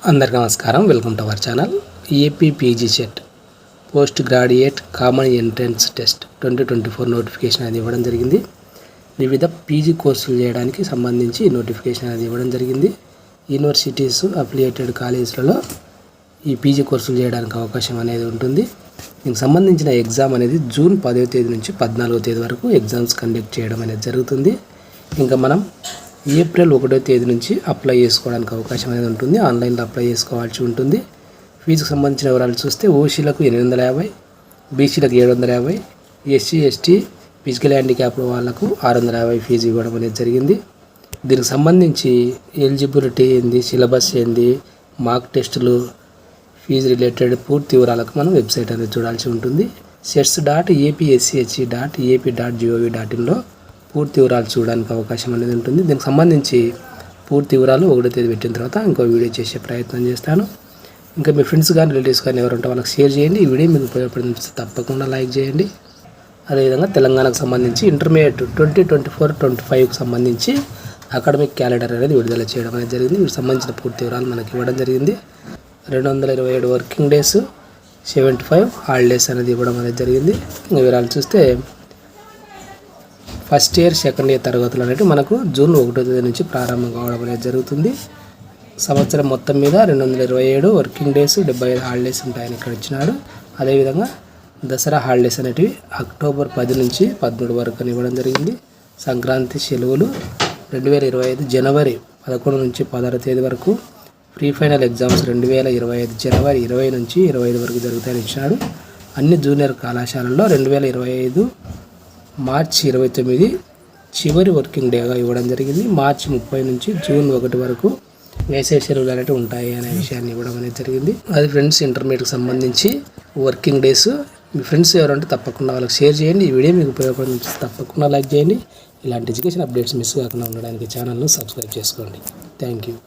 అందరికీ నమస్కారం. Welcome to our channel. AP PG set post graduate common entrance test 2024 notification అనేది ఇవ్వడం జరిగింది. వివిధ పీజీ కోర్సులు చేయడానికి సంబంధించి నోటిఫికేషన్ అనేది ఇవ్వడం జరిగింది. యూనివర్సిటీస్ అఫిలియేటెడ్ కాలేజీలలో ఈ పీజీ కోర్సులు చేయడానికి అవకాశం అనేది ఉంటుంది. దీనికి సంబంధించిన ఎగ్జామ్ అనేది జూన్ 10వ తేదీ నుంచి 14వ తేదీ వరకు ఎగ్జామ్స్ కండక్ట్ చేయడం అనేది జరుగుతుంది. ఇంకా మనం ఏప్రిల్ 1వ తేదీ నుంచి అప్లై చేసుకోవడానికి అవకాశం అనేది ఉంటుంది. ఆన్లైన్లో అప్లై చేసుకోవాల్సి ఉంటుంది. ఫీజుకు సంబంధించిన వివరాలు చూస్తే ఓసీలకు 850, బీసీలకు 750, ఎస్సీ ఎస్టీ ఫిజికల్ హ్యాండిక్యాప్ వాళ్ళకు 650 ఫీజు ఇవ్వడం అనేది జరిగింది. దీనికి సంబంధించి ఎలిజిబిలిటీ ఏంది, సిలబస్ ఏంది, మార్క్ టెస్టులు, ఫీజు రిలేటెడ్ పూర్తి వివరాలకు మనం వెబ్సైట్ అనేది చూడాల్సి ఉంటుంది. sets.apsch.ap.gov.inలో పూర్తి వివరాలు చూడడానికి అవకాశం అనేది ఉంటుంది. దీనికి సంబంధించి పూర్తి వివరాలు 1వ తేదీ పెట్టిన తర్వాత ఇంకో వీడియో చేసే ప్రయత్నం చేస్తాను. ఇంకా మీ ఫ్రెండ్స్ కానీ రిలేటివ్స్ కానీ ఎవరు ఉంటే వాళ్ళకి షేర్ చేయండి. ఈ వీడియో మీకు ఉపయోగపడితే తప్పకుండా లైక్ చేయండి. అదేవిధంగా తెలంగాణకు సంబంధించి ఇంటర్మీడియట్ 2024-25కి సంబంధించి అకాడమిక్ క్యాలెండర్ అనేది విడుదల చేయడం అనేది జరిగింది. వీటికి సంబంధించిన పూర్తి వివరాలు మనకి ఇవ్వడం జరిగింది. 227 వర్కింగ్ డేస్, 75 హాలిడేస్ అనేది ఇవ్వడం అనేది జరిగింది. ఇంకా వివరాలు చూస్తే ఫస్ట్ ఇయర్ సెకండ్ ఇయర్ తరగతులు అనేవి మనకు జూన్ 1వ తేదీ నుంచి ప్రారంభం కావడం అనేది జరుగుతుంది. సంవత్సరం మొత్తం మీద 227 వర్కింగ్ డేస్, 75 హాలిడేస్ ఉంటాయని ఇక్కడ ఇచ్చినాడు. అదేవిధంగా దసరా హాలిడేస్ అనేటివి అక్టోబర్ 10 నుంచి 13 వరకు అని ఇవ్వడం జరిగింది. సంక్రాంతి సెలవులు 2025 జనవరి 11 నుంచి 16 తేదీ వరకు. ప్రీ ఫైనల్ ఎగ్జామ్స్ 2025 జనవరి 20 నుంచి 25 వరకు జరుగుతాయని ఇచ్చినాడు. అన్ని జూనియర్ కళాశాలల్లో 2025 మార్చి 29 చివరి వర్కింగ్ డేగా ఇవ్వడం జరిగింది. మార్చి 30 నుంచి జూన్ 1 వరకు వేసవి సెలవులు అనేవి ఉంటాయి అనే విషయాన్ని ఇవ్వడం అనేది జరిగింది. అది ఫ్రెండ్స్ ఇంటర్మీడియట్కి సంబంధించి వర్కింగ్ డేస్. మీ ఫ్రెండ్స్ ఎవరంటే తప్పకుండా వాళ్ళకి షేర్ చేయండి. ఈ వీడియో మీకు ఉపయోగపడి తప్పకుండా లైక్ చేయండి. ఇలాంటి ఎడ్యుకేషన్ అప్డేట్స్ మిస్ కాకుండా ఉండడానికి ఛానల్ను సబ్స్క్రైబ్ చేసుకోండి. Thank you.